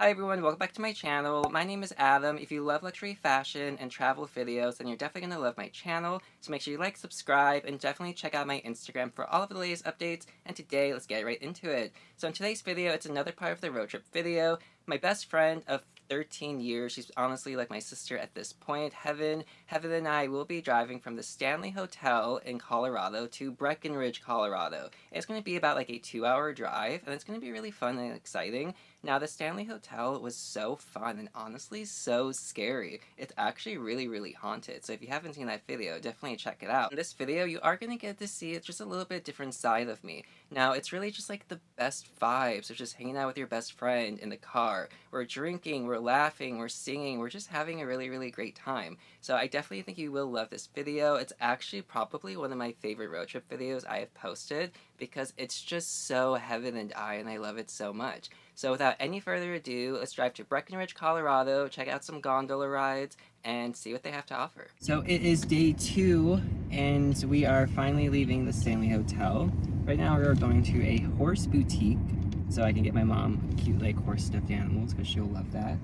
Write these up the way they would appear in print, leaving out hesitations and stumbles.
Hi everyone, welcome back to my channel. My name is Adam. If you love luxury fashion and travel videos, then you're definitely going to love my channel. So make sure you like, subscribe, and definitely check out my Instagram for all of the latest updates. And today, let's get right into it. So in today's video, it's another part of the road trip video. My best friend of 13 years, she's honestly like my sister at this point, Heaven and I will be driving from the Stanley Hotel in Colorado to Breckenridge, Colorado. It's going to be about like a 2-hour drive, and it's going to be really fun and exciting. Now, the Stanley Hotel was so fun and honestly so scary. It's actually really haunted, so if you haven't seen that video, definitely check it out. In this video, you are going to get to see just a little bit different side of me. Now, it's really just like the best vibes of just hanging out with your best friend in the car. We're drinking, we're laughing, we're singing, we're just having a really great time. So I definitely think you will love this video. It's actually probably one of my favorite road trip videos I have posted because it's just so Heaven and I love it so much. So without any further ado, let's drive to Breckenridge, Colorado, check out some gondola rides, and see what they have to offer. So it is day 2, and we are finally leaving the Stanley Hotel. Right now we're going to a horse boutique, so I can get my mom cute like horse stuffed animals, because she'll love that.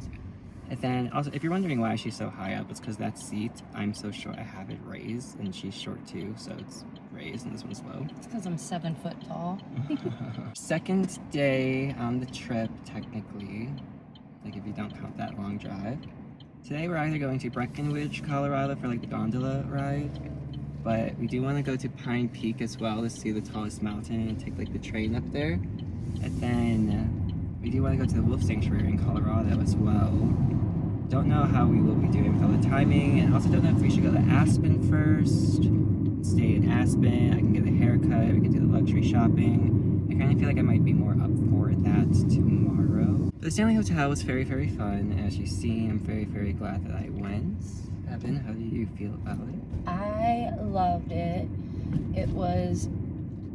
And then also, if you're wondering why she's so high up, it's because that seat, I'm so short, I have it raised, and she's short too, so it's raised and this one's low. It's because I'm 7 foot tall. Second day on the trip, technically, like if you don't count that long drive. Today we're either going to Breckenridge, Colorado for like the gondola ride, but we do want to go to Pine Peak as well to see the tallest mountain and take like the train up there. And then we do want to go to the Wolf Sanctuary in Colorado as well. Don't know how we will be doing with all the timing, and also don't know if we should go to Aspen first, stay in Aspen, I can get a haircut, we can do the luxury shopping. I kind of feel like I might be more up for that tomorrow. The Stanley Hotel was very fun. As you see, I'm very glad that I went. Evan, how do you feel about it? I loved it. It was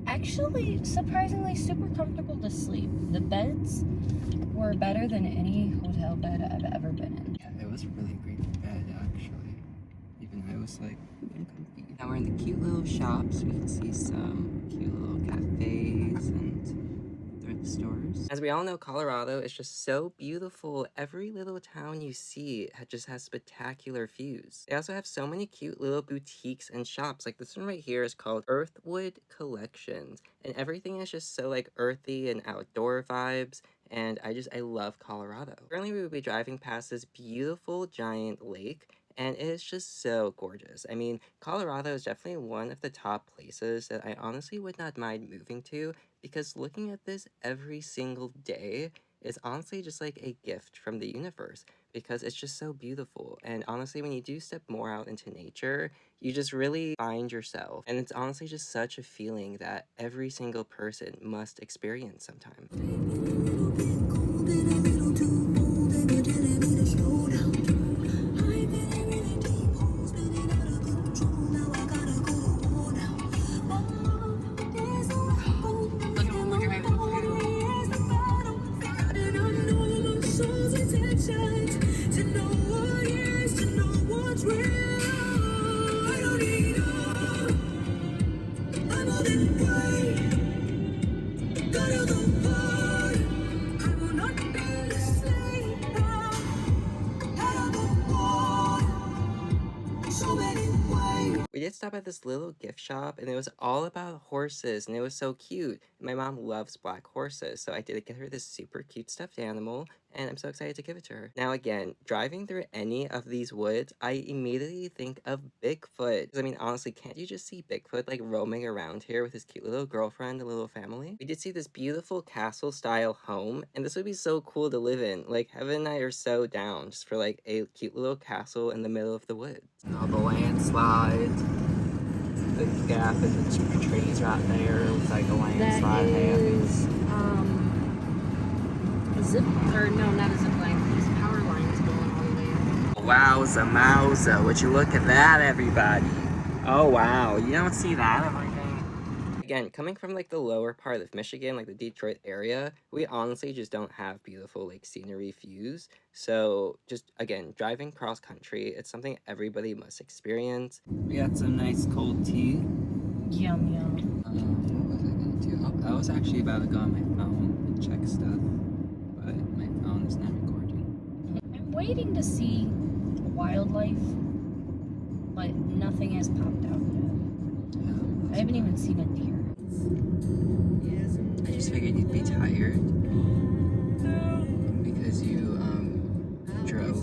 actually surprisingly super comfortable to sleep. The beds were better than any hotel bed I've ever been in. Yeah, it was a really great bed actually. Even I was like, I'm comfy. Now we're in the cute little shops. We can see some cute little cafes and thrift stores. As we all know, Colorado is just so beautiful. Every little town you see just has spectacular views. They also have so many cute little boutiques and shops. Like this one right here is called Earthwood Collections, and everything is just so like earthy and outdoor vibes. And I love Colorado. Currently, we will be driving past this beautiful giant lake, and it is just so gorgeous. I mean, Colorado is definitely one of the top places that I honestly would not mind moving to, because looking at this every single day is honestly just like a gift from the universe, because it's just so beautiful. And honestly, when you do step more out into nature, you just really find yourself. And it's honestly just such a feeling that every single person must experience sometime. We did stop at this little gift shop, and it was all about horses, and it was so cute. My mom loves black horses, so I did get her this super cute stuffed animal, and I'm so excited to give it to her. Now again, driving through any of these woods, I immediately think of Bigfoot. I mean, honestly, can't you just see Bigfoot like roaming around here with his cute little girlfriend and little family? We did see this beautiful castle-style home, and this would be so cool to live in. Like, Heaven and I are so down just for like a cute little castle in the middle of the woods. Now the landslide. The gap in the trees right there looks like a landslide happened. A zip, or no, not a zip line. There's power lines going all the way. Wowza mowza, would you look at that, everybody? Oh wow, you don't see that everything? Again, coming from like the lower part of Michigan, like the Detroit area, we honestly just don't have beautiful like scenery views. So just again, driving cross country, it's something everybody must experience. We got some nice cold tea. Yum. What was I gonna do? Oh, I was actually about to go on my phone and check stuff, but my phone is not recording. waiting to see wildlife, but nothing has popped out yet. I haven't even seen a deer. I just figured you'd be tired because you drove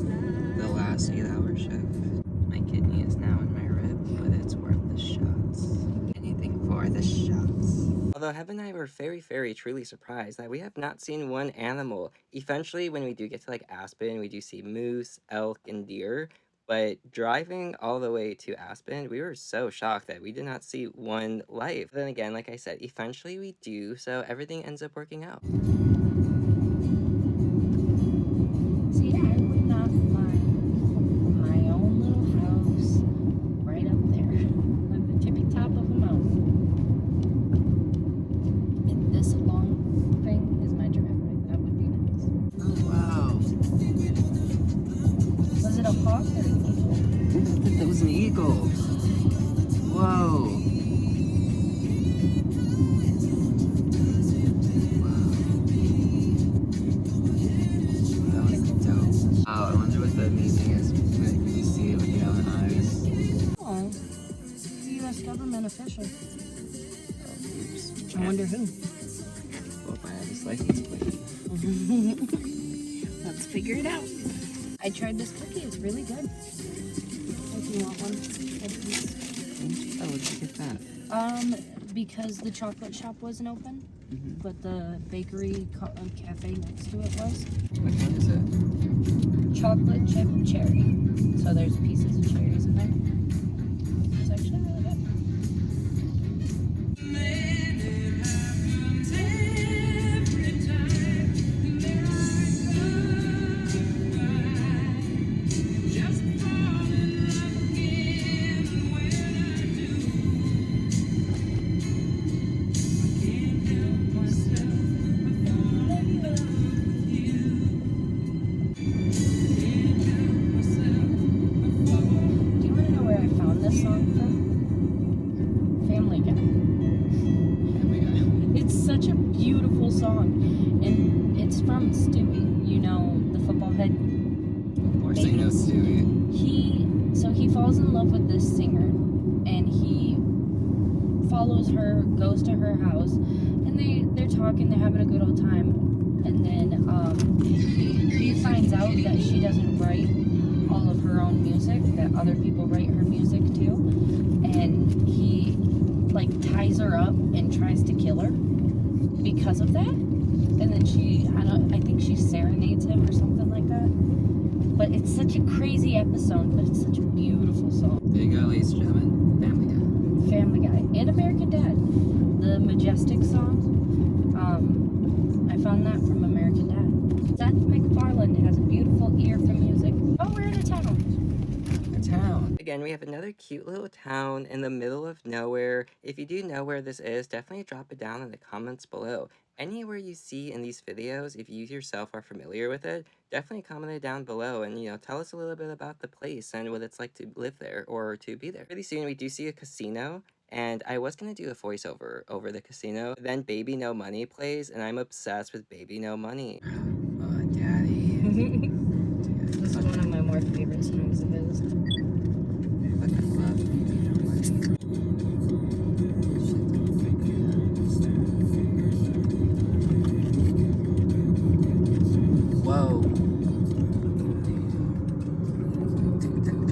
the last 8-hour shift. My kidney is now in my rib, but it's worth the shots. Anything for the shots. Although Heaven and I were very truly surprised that we have not seen one animal. Eventually, when we do get to like Aspen, we do see moose, elk, and deer. But driving all the way to Aspen, we were so shocked that we did not see one life. Then again, like I said, eventually we do, so everything ends up working out. See, I would not mind my own little house right up there on the tippy top of a mountain. And this long thing is my driveway. That would be nice. Oh, wow. Was it a hawk or an eagle? That was an eagle. Whoa. That was dope. Oh, I wonder what the meaning is when you see it with your own eyes. Oh, U.S. government official. Oops. I wonder who. Hope I have his license plate. Let's figure it out. I tried this cookie. It's really good. If you want one, Oh, where'd you get that? because the chocolate shop wasn't open, but the bakery cafe next to it was. What kind is it? Chocolate chip cherry. So there's pieces of cherries in there. It's actually really good. Song, and it's from Stewie, you know, the football head. Of course I know Stewie. He falls in love with this singer, and he follows her, goes to her house, and they're talking, they're having a good old time, and then he finds out that she doesn't write all of her own music, that other people write her music too, and he like ties her up and tries to kill her because of that. And then I think she serenades him or something like that. But it's such a crazy episode, but it's such a beautiful song. There you go, ladies and gentlemen. Family Guy. Family Guy and American Dad. The Majestic song. I found that from American Dad. Seth MacFarlane has a beautiful ear for music. Oh, we're in a town. Again, we have another cute little town in the middle of nowhere. If you do know where this is, definitely drop it down in the comments below. Anywhere you see in these videos, if you yourself are familiar with it, definitely comment it down below and, tell us a little bit about the place and what it's like to live there or to be there. Pretty soon we do see a casino, and I was going to do a voiceover over the casino. Then Baby No Money plays, and I'm obsessed with Baby No Money. Oh, Daddy. This is one of my more favorite songs of his. Whoa.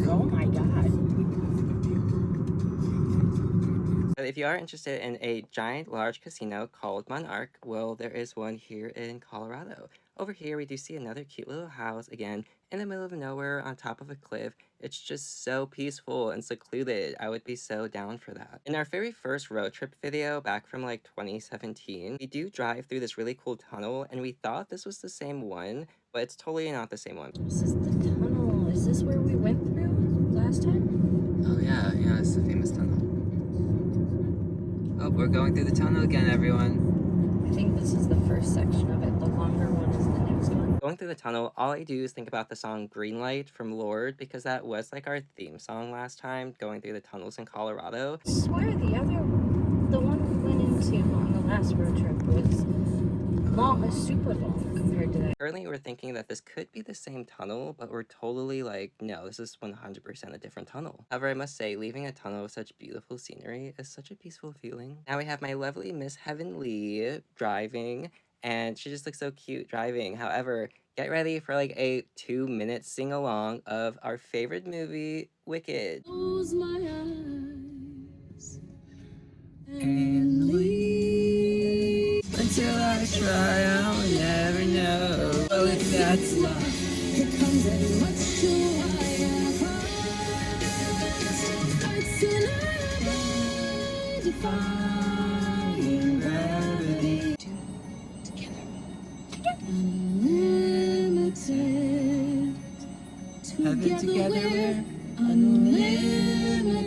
Oh my god. But if you are interested in a giant large casino called Monarch, well, there is one here in Colorado. Over here we do see another cute little house, again, in the middle of nowhere on top of a cliff. It's just so peaceful and secluded. I would be so down for that. In our very first road trip video back from like 2017, we do drive through this really cool tunnel, and we thought this was the same one, but it's totally not the same one. This is the tunnel. Is this where we went through last time? Oh yeah, it's the famous tunnel. Oh, we're going through the tunnel again, everyone. I think this is the first section of it. The longer one is the next one. Going through the tunnel, all I do is think about the song Green Light from Lorde, because that was like our theme song last time, going through the tunnels in Colorado. I swear the one we went into on the last road trip was long, super long compared to that. Currently, we're thinking that this could be the same tunnel, but we're totally like, no, this is 100% a different tunnel. However, I must say, leaving a tunnel with such beautiful scenery is such a peaceful feeling. Now we have my lovely Miss Heavenly driving, and she just looks so cute driving. However, get ready for like a 2-minute sing-along of our favorite movie, Wicked. Close my eyes and leave. Until I try, I'll never know. Well, if that's love. It comes at much too high. It's an defying gravity. Together. Unlimited. Together we're unlimited.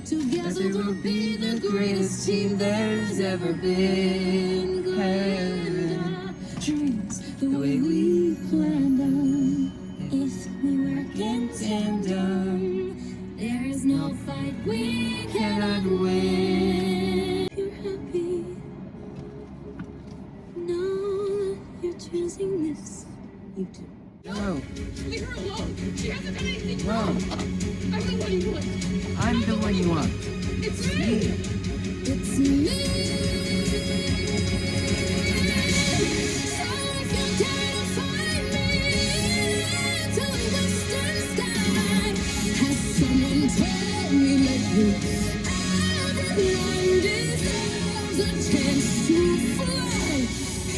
Together we'll be the greatest team there's ever been. Heaven, dreams the way we planned them. If we work in tandem, there is no fight we cannot win. You're happy. Know that you're choosing this. You too. No, Leave her alone. She hasn't done anything no, wrong. I'm the one you want. I'm the one you want. It's me. It's me. So if you're down to find me to a western sky, has someone told me lately everyone deserves a chance to fly?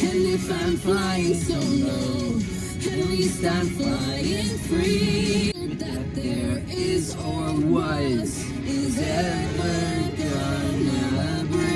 And if I'm flying so low, at least I'm flying free. That there is or was is ever gonna bring.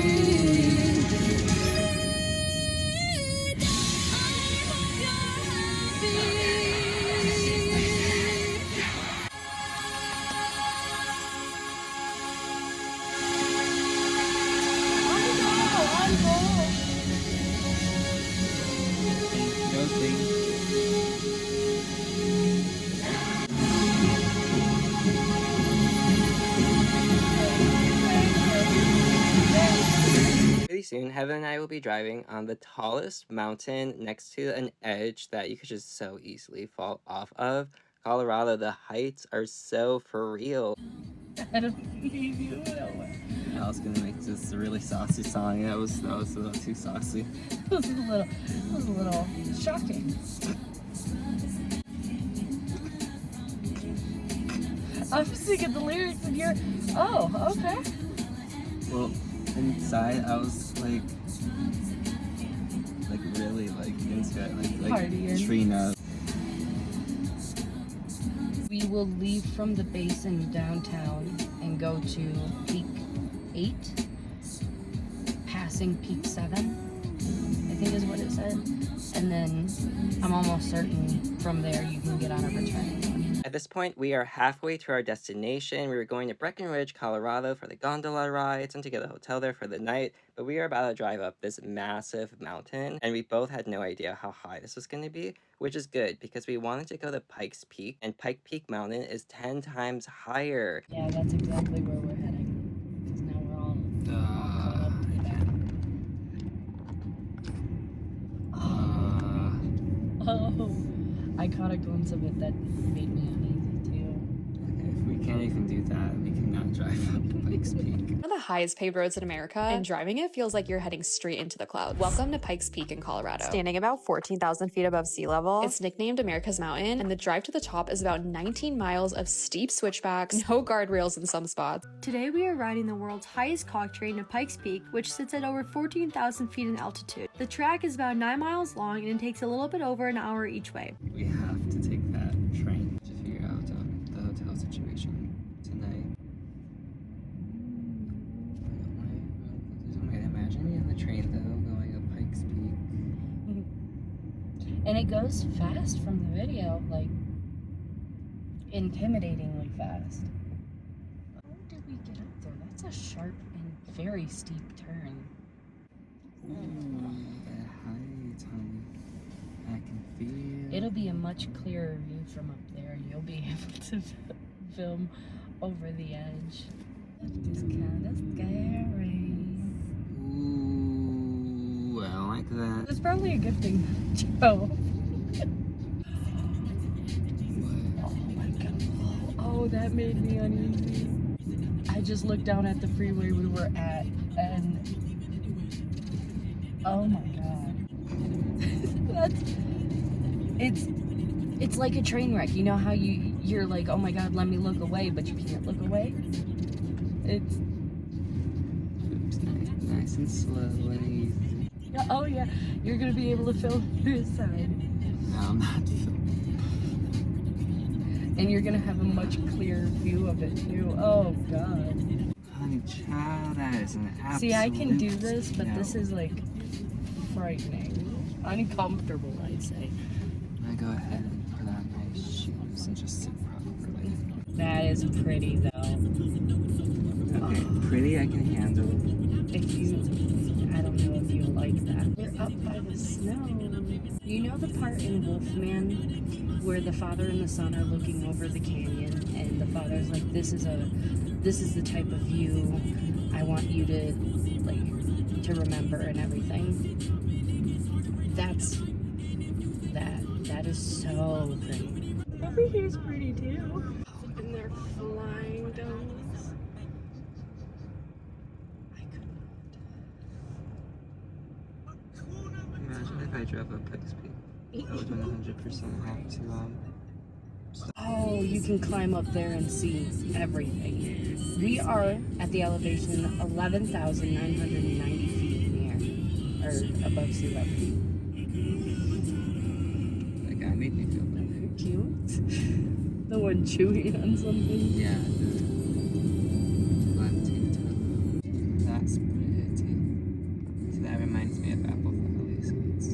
No thing. Pretty soon, Heaven and I will be driving on the tallest mountain next to an edge that you could just so easily fall off of. Colorado, the heights are so for real. I don't believe you. I was gonna make this a really saucy song. That was a little too saucy. It was a little shocking. I'm singing the lyrics and you're, oh, okay. Well, inside I was like really like into it, like Partying. Trina. We will leave from the basin downtown and go to Peak 8, passing Peak 7, I think is what it said. And then I'm almost certain from there you can get on a returning one. At this point, we are halfway to our destination. We were going to Breckenridge, Colorado for the gondola rides and to get a hotel there for the night, but we are about to drive up this massive mountain, and we both had no idea how high this was going to be, which is good because we wanted to go to Pikes Peak, and Pike Peak Mountain is 10 times higher. Yeah, that's exactly where we're heading. Because now we're all caught up with that. Oh, I caught a glimpse of it that made me uneasy too. Okay, if we can't even do that, we cannot drive up Pikes Peak. One of the highest paved roads in America, and driving it feels like you're heading straight into the clouds. Welcome to Pikes Peak in Colorado. Standing about 14,000 feet above sea level, it's nicknamed America's Mountain, and the drive to the top is about 19 miles of steep switchbacks, no guardrails in some spots. Today we are riding the world's highest cog train to Pikes Peak, which sits at over 14,000 feet in altitude. The track is about 9 miles long and it takes a little bit over an hour each way. We have to take that train to figure out the hotel situation tonight. Imagine me on the train though, going up Pikes Peak. And it goes fast from the video, like intimidatingly fast. How did we get up there? That's a sharp and very steep turn. Ooh, the heights, honey. I can feel. It'll be a much clearer view from up there. You'll be able to film over the edge. That is kind of scary. Ooh, well, I like that. That's probably a good thing, Joe. Oh my god. Oh, that made me uneasy. I just looked down at the freeway we were at, and oh my god. It's like a train wreck. You know how you're like, oh my god, let me look away, but you can't look away? It's Oops, nice and slow and easy. oh yeah, you're gonna be able to film this side. No, I'm not filming. And you're gonna have a much clearer view of it too. Oh god. Honey child, that is an absolute... See, I can do this, but no. this is like frightening. Uncomfortable, I'd say. I go ahead and put on my shoes and just sit properly. That is pretty though. Okay, pretty I can handle. If you, I don't know if you like that. We're up by the snow. You know the part in Wolfman where the father and the son are looking over the canyon, and the father's like, this is the type of view I want you to remember and everything. That is so pretty. Over here's pretty too. And they're flying domes. I could not. Imagine if I drove up Pikes Peak. I would 100% have to, Oh, you can climb up there and see everything. We are at the elevation 11,990 feet in the air, or above sea level. that guy made me feel better. Cute. The one chewing on something. Yeah, the black tank top. That's pretty. So that reminds me of Apple Valley, so it's...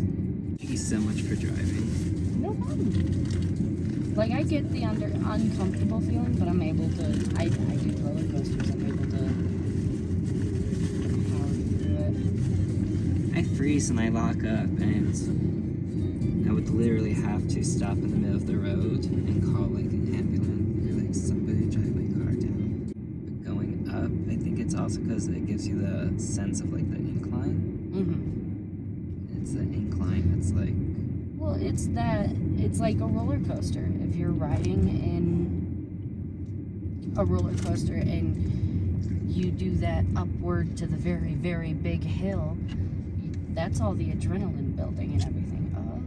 Thank you so much for driving. No problem. Like, I get the uncomfortable feeling, but I'm able to, I do roller coasters, I'm able to power through it. I freeze and I lock up, and I would literally have to stop in the middle of the road and call like an ambulance or like somebody drive my car down. But going up, I think it's also because it gives you the sense of like the incline. Mm-hmm. It's an incline that's like... Well, it's like a roller coaster. If you're riding in a roller coaster and you do that upward to the very, very big hill, that's all the adrenaline building and everything. Oh,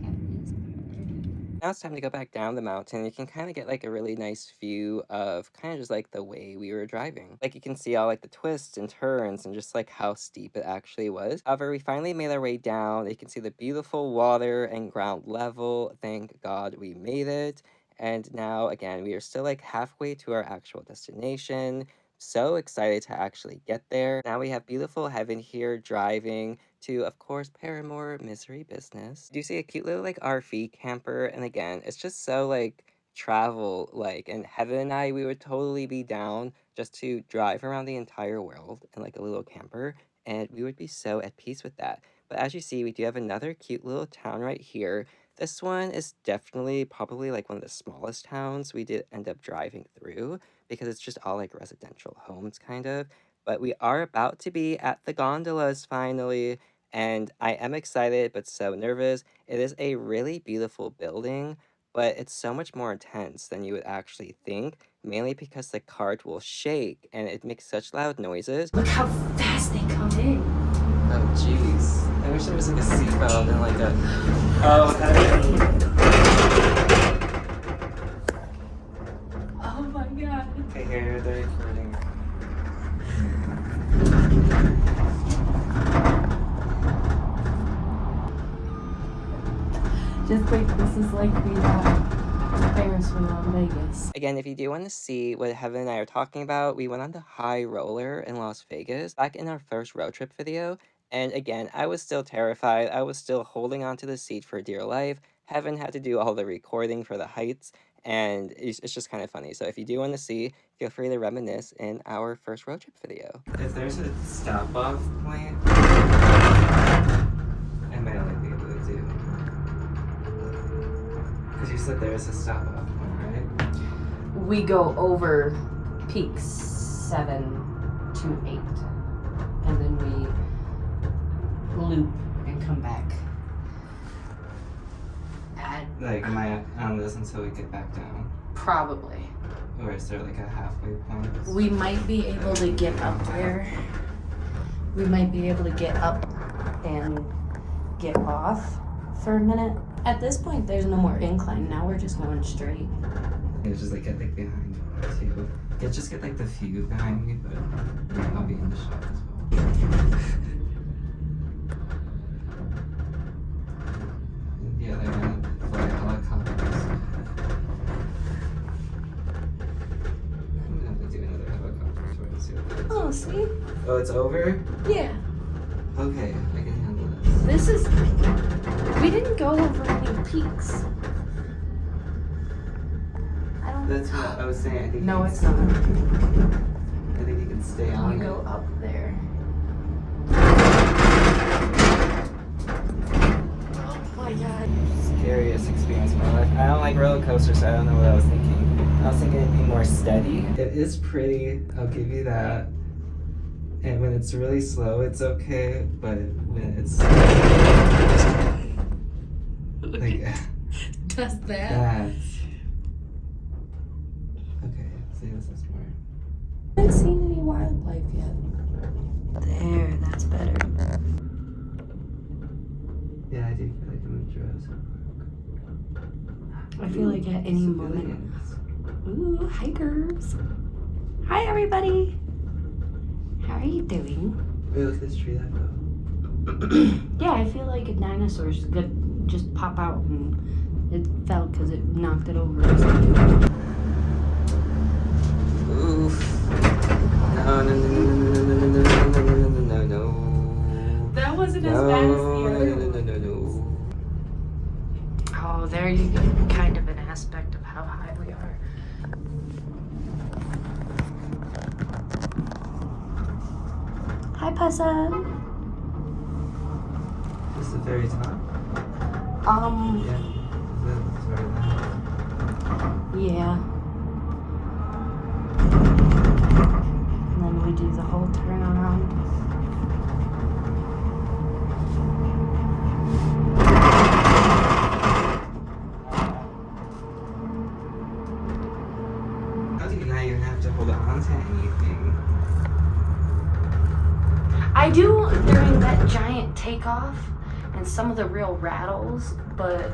that is pretty. Now it's time to go back down the mountain. You can kind of get like a really nice view of kind of just like the way we were driving. Like you can see all like the twists and turns and just like how steep it actually was. However, we finally made our way down. You can see the beautiful water and ground level. Thank God we made it. And now again, we are still like halfway to our actual destination. So excited to actually get there. Now we have beautiful heaven here driving to, of course, Paramore Misery Business. Do you see a cute little like RV camper? And again, it's just so like travel like, and Heaven and I, we would totally be down just to drive around the entire world in like a little camper, and we would be so at peace with that. But as you see, we do have another cute little town right here. This one is definitely probably like one of the smallest towns we did end up driving through, because it's just all like residential homes kind of. But we are about to be at the gondolas finally, and I am excited but so nervous. It is a really beautiful building, but it's so much more intense than you would actually think, mainly because the cart will shake and it makes such loud noises. Look how fast they come in. Oh jeez, I wish there was like a seatbelt and like a... Oh, heaven. Oh my god. Okay, here they're recording. Just like, this is like the Ferris wheel in Vegas. Again, if you do want to see what Heaven and I are talking about, we went on the high roller in Las Vegas back in our first road trip video. And again, I was still terrified. I was still holding onto the seat for dear life. Heaven had to do all the recording for the heights, and it's just kind of funny. So if you do want to see, feel free to reminisce in our first road trip video. If there's a stop-off point, I might only be able to do. Because you said there is a stop-off point, right? We go over peaks 7 to 8, and then we loop and come back. Like, am I on this until we get back down? Probably. Or is there like a halfway point? We might be able to get up there. We might be able to get up and get off for a minute. At this point, there's no more incline. Now we're just going straight. It's just like get like behind too. Just get like the view behind me, but yeah, I'll be in the shot as well. Yeah, they're gonna fly helicopters. I'm gonna have to do another helicopter tour and see what that is. Oh, see? Oh, it's over? Yeah. Okay, I can handle this. This is. We didn't go over any peaks. I don't. That's what I was saying. I think No, you it's can, not. I think you can stay on You it. go up there. Oh my god. Scariest experience of my life. I don't like roller coasters, so I don't know what I was thinking. I was thinking it'd be more steady. It is pretty, I'll give you that. And when it's really slow, it's okay, but when it's like Does that? that's okay. See, this is more. I haven't seen any wildlife yet. There, that's better. Yeah, I do feel like I'm in Jurassic Park. I feel like at any moment. Ooh, hikers. Hi, everybody. How are you doing? Wait, look at this tree that fell. Yeah, I feel like a dinosaur's could just pop out and it fell because it knocked it over or something. Oof. No, no, no, no, no, no, no, no, no, no, no, no, no. That wasn't No, as bad as the no, other no, no, one. no, no. Oh, there you get kind of an aspect of how high we are. Hi, Pessa. This is the very top. Um, Yeah. Is that sort of yeah. And then we do the whole turnaround. How do you not even have to hold on to anything? I do during that giant takeoff and some of the real rattles, but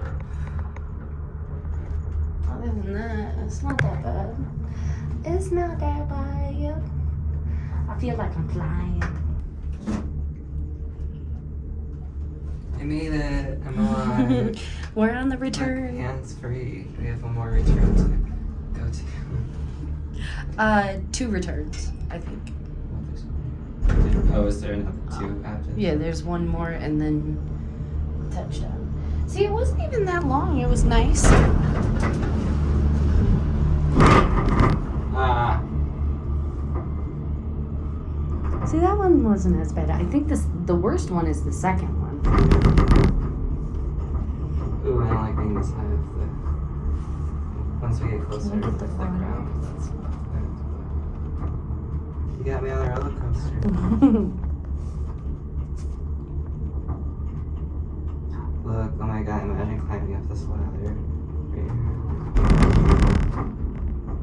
other than that, it's not that bad. It's not that bad. I feel like I'm flying. I made it. I'm alive. We're on the return. Hands free. We have one more return to go to. 2 returns, I think. Oh, is there another 2 after? Yeah, there's one more and then touchdown. See, it wasn't even that long. It was nice. Ah. See, that one wasn't as bad. I think the worst one is the second one. Ooh, I don't like being this high up there. Once we get closer to Can we get the the front? ground, that's what you got me on a roller coaster. Look, oh my god, imagine climbing up this ladder. Right here.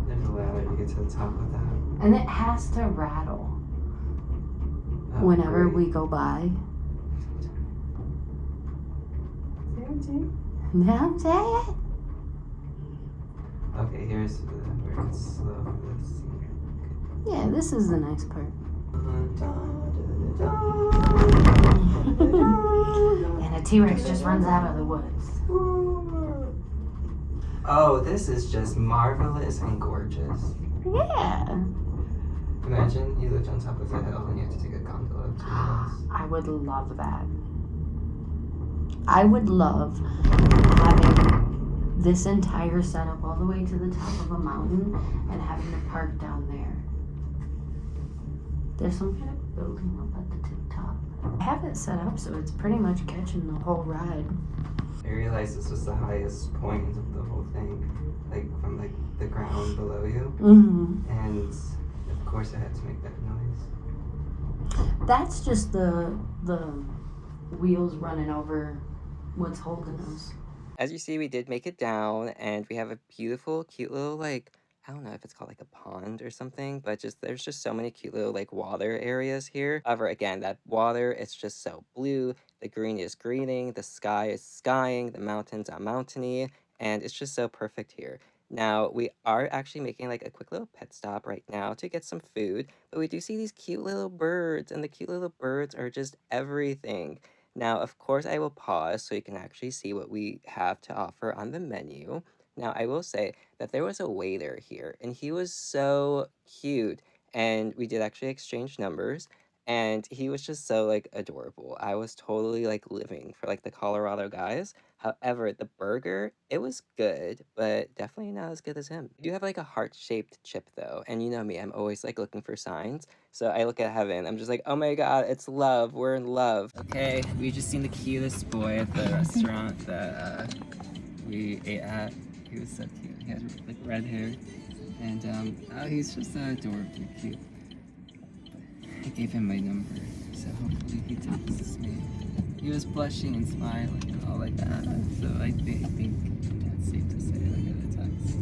There's a ladder to get to the top of that. And it has to rattle Oh, whenever great. we go by. See what I'm saying? Now I'm saying. Okay, here's where it's slow. This. Yeah, this is the nice part. And a T-Rex just runs out of the woods. Oh, this is just marvelous and gorgeous. Yeah. Imagine you lived on top of a hill and you had to take a gondola to the house. I would love that. I would love having this entire setup all the way to the top of a mountain and having to park down there. There's some kind of building up at the tip top. I have it set up so it's pretty much catching the whole ride. I realized this was the highest point of the whole thing, like from like the ground below you, Mm-hmm. and of course I had to make that noise. That's just the wheels running over what's holding us. As you see, we did make it down, and we have a beautiful, cute little, like, I don't know if it's called like a pond or something, but just there's just so many cute little like water areas here. However, again, that water, it's just so blue. The green is greening, the sky is skying, the mountains are mountainy, and it's just so perfect here. Now, we are actually making like a quick little pit stop right now to get some food, but we do see these cute little birds, and the cute little birds are just everything. Now, of course, I will pause so you can actually see what we have to offer on the menu. Now, I will say that there was a waiter here, and he was so cute, and we did actually exchange numbers, and he was just so, like, adorable. I was totally, like, living for, like, the Colorado guys. However, the burger, it was good, but definitely not as good as him. We do have, like, a heart-shaped chip, though, and you know me, I'm always, like, looking for signs. So I look at heaven, I'm just like, oh my god, it's love, we're in love. Okay, we just seen the cutest boy at the restaurant that we ate at. He was so cute. He had like red hair, and oh, he's just so adorably cute. I gave him my number, so hopefully he texts me. He was blushing and smiling and all like that, so I think it's safe to say I got a text.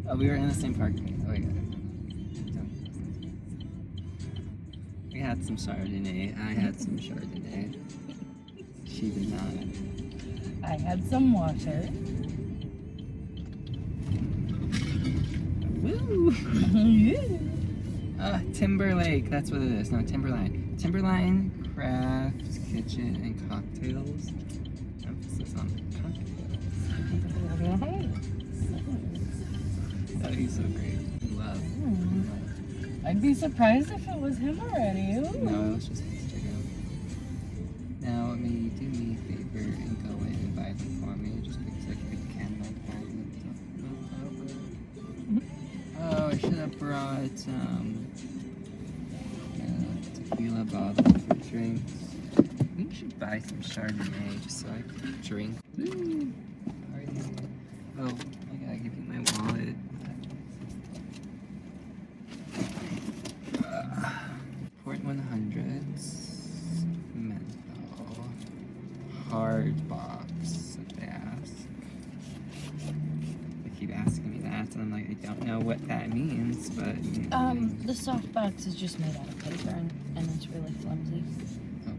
Oh, we were in the same parking. Oh, yeah. We had some Chardonnay. I had some Chardonnay. She did not. I had some water. Woo! Timberlake. That's what it is. No, Timberline. Timberline Craft Kitchen and Cocktails. Emphasis on cocktails. Oh, he's so great. Love. I'd be surprised if it was him already. Ooh. No, it was just Instagram. Now, may you do me a favor and go in and buy them for me, just because I could candle Oh, I should have brought tequila bottle for drinks. We should buy some Chardonnay just so I can drink. Woo! Oh, I gotta give you my wallet. Port 100s, menthol, hard box, if they ask. They keep asking me that, and I'm like, I don't know what that means, but... The soft box is just made out of paper, and it's really flimsy.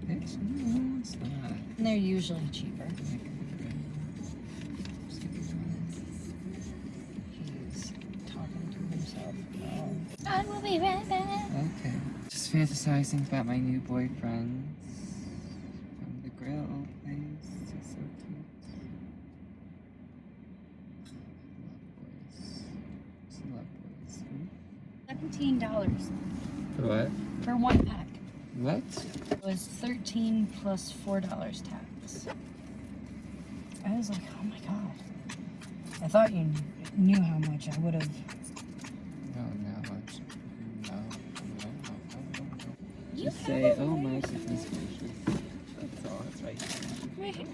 Okay, so no, it's not. And they're usually cheaper. He's talking to himself. I will be right back. Okay. Just fantasizing about my new boyfriend from the grill place. He's so cute. Love boys. $17 For what? for one pack. What? It was $13 plus $4 tax. I was like, oh my god. I thought you knew how much I would have. Just say, oh my goodness gracious. That's all, it's right here.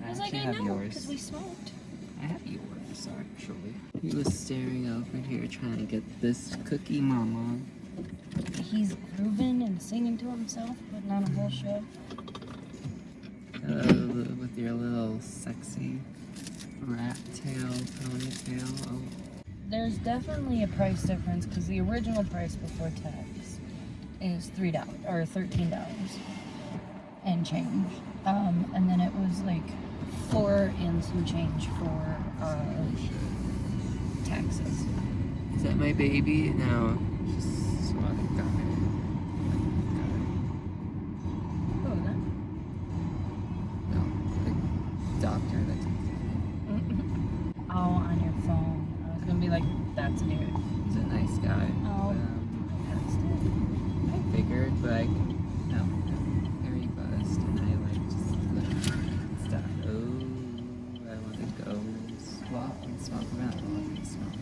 I was like, I know, because we smoked. I have yours, actually. He was staring over here trying to get this cookie mama. He's grooving and singing to himself, putting on a whole show. With your little sexy rat tail, ponytail. Oh. There's definitely a price difference because the original price before tax is $3 or $13 and change. And then it was like $4 and some change for taxes. Is that my baby? No. Just so I got it. Oh, that? No, the doctor that takes it. Oh, on your phone. I was gonna be like, that's a dude. He's a nice guy. Oh, I passed it. I figured, but like, no, very buzzed, and I like just stuff. Oh, I want to go swap and swap around. And swap.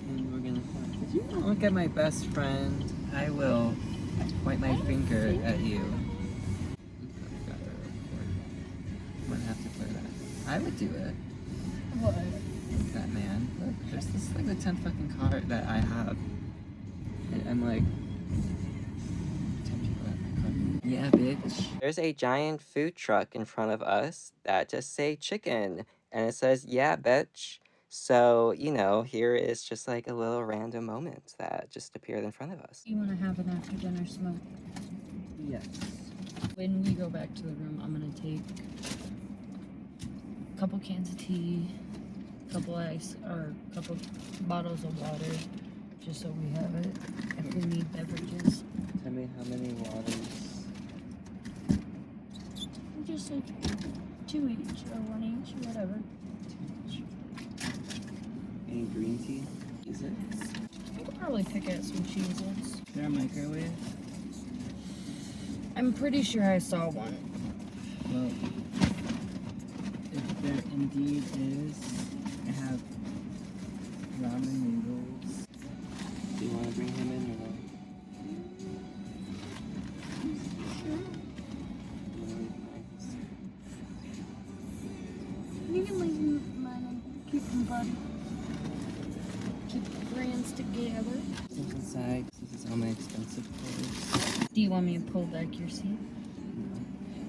And we're gonna. If you don't look at my best friend, I will point my finger at you. I've got that report. I'm gonna have to play that. I would do it. What? That man. Look, there's this like the 10th fucking car that I have. And I'm like 10 people have Yeah, bitch. There's a giant food truck in front of us that just say chicken, and it says, yeah, bitch. So, you know, here is just like a little random moment that just appeared in front of us. You want to have an after dinner smoke? Yes. When we go back to the room, I'm gonna take a couple cans of tea, couple bottles of water, just so we have it if we need beverages. Tell me how many waters. Just like 2 each or 1 each, whatever. Any green tea? Is it? I could probably pick out some cheeses. Is there a microwave? I'm pretty sure I saw one. Well, if there indeed is, I have ramen noodles. Do you want to bring him in or no? You can leave mine and keep them, buddy. Keep the friends together. Step inside. This is all my expensive clothes. Do you want me to pull back your seat?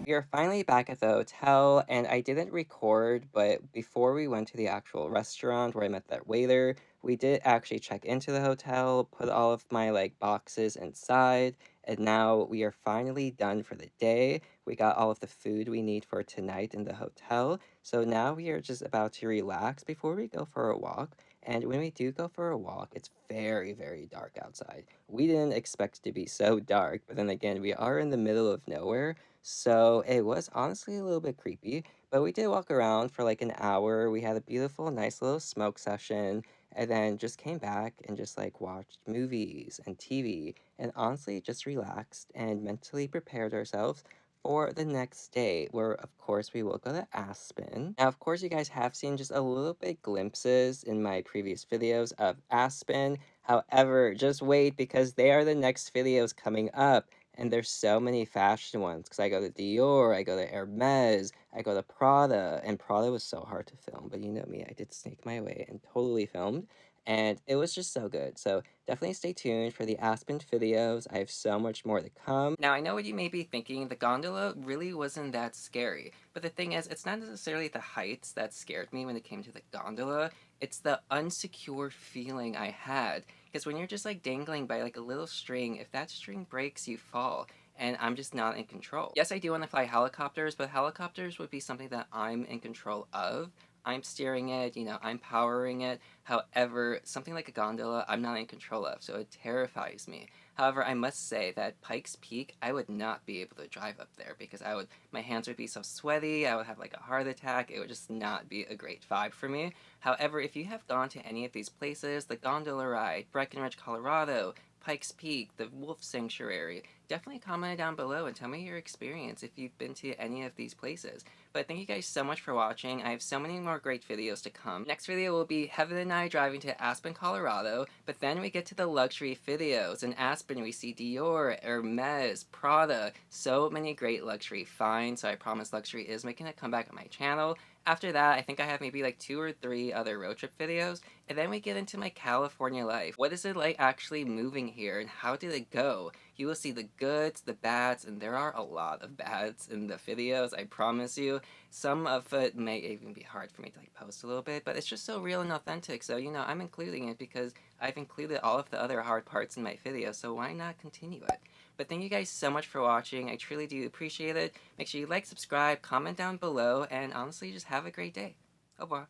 We are finally back at the hotel, and I didn't record, but before we went to the actual restaurant where I met that waiter, we did actually check into the hotel, put all of my like boxes inside, and now we are finally done for the day. We got all of the food we need for tonight in the hotel, so now we are just about to relax before we go for a walk. And when we do go for a walk, it's very, very dark outside. We didn't expect it to be so dark, but then again, we are in the middle of nowhere. So it was honestly a little bit creepy, but we did walk around for like an hour. We had a beautiful, nice little smoke session, and then just came back and just like watched movies and TV, and honestly just relaxed and mentally prepared ourselves for the next day, where of course we will go to Aspen. Now, of course, you guys have seen just a little bit glimpses in my previous videos of Aspen. However, just wait because they are the next videos coming up. And there's so many fashion ones because I go to Dior, I go to Hermes, I go to Prada, and Prada was so hard to film, but you know me, I did sneak my way and totally filmed, and it was just so good. So definitely stay tuned for the Aspen videos. I have so much more to come. Now, I know what you may be thinking, the gondola really wasn't that scary, but the thing is, it's not necessarily the heights that scared me when it came to the gondola, it's the unsecure feeling I had. Because when you're just like dangling by like a little string, if that string breaks, you fall. And I'm just not in control. Yes, I do want to fly helicopters, but helicopters would be something that I'm in control of. I'm steering it, you know, I'm powering it. However, something like a gondola, I'm not in control of, so it terrifies me. However, I must say that Pikes Peak, I would not be able to drive up there because my hands would be so sweaty, I would have like a heart attack, it would just not be a great vibe for me. However, if you have gone to any of these places, the gondola ride, Breckenridge, Colorado, Pikes Peak, the Wolf Sanctuary, definitely comment down below and tell me your experience if you've been to any of these places. But thank you guys so much for watching. I have so many more great videos to come. Next video will be Heaven and I driving to Aspen, Colorado, but then we get to the luxury videos. In Aspen, we see Dior, Hermes, Prada, so many great luxury finds, so I promise luxury is making a comeback on my channel. After that, I think I have maybe like 2 or 3 other road trip videos, and then we get into my California life. What is it like actually moving here, and how did it go? You will see the goods, the bads, and there are a lot of bads in the videos, I promise you. Some of it may even be hard for me to like post a little bit, but it's just so real and authentic, so you know, I'm including it because I've included all of the other hard parts in my video, so why not continue it? But thank you guys so much for watching. I truly do appreciate it. Make sure you like, subscribe, comment down below, and honestly, just have a great day. Au revoir.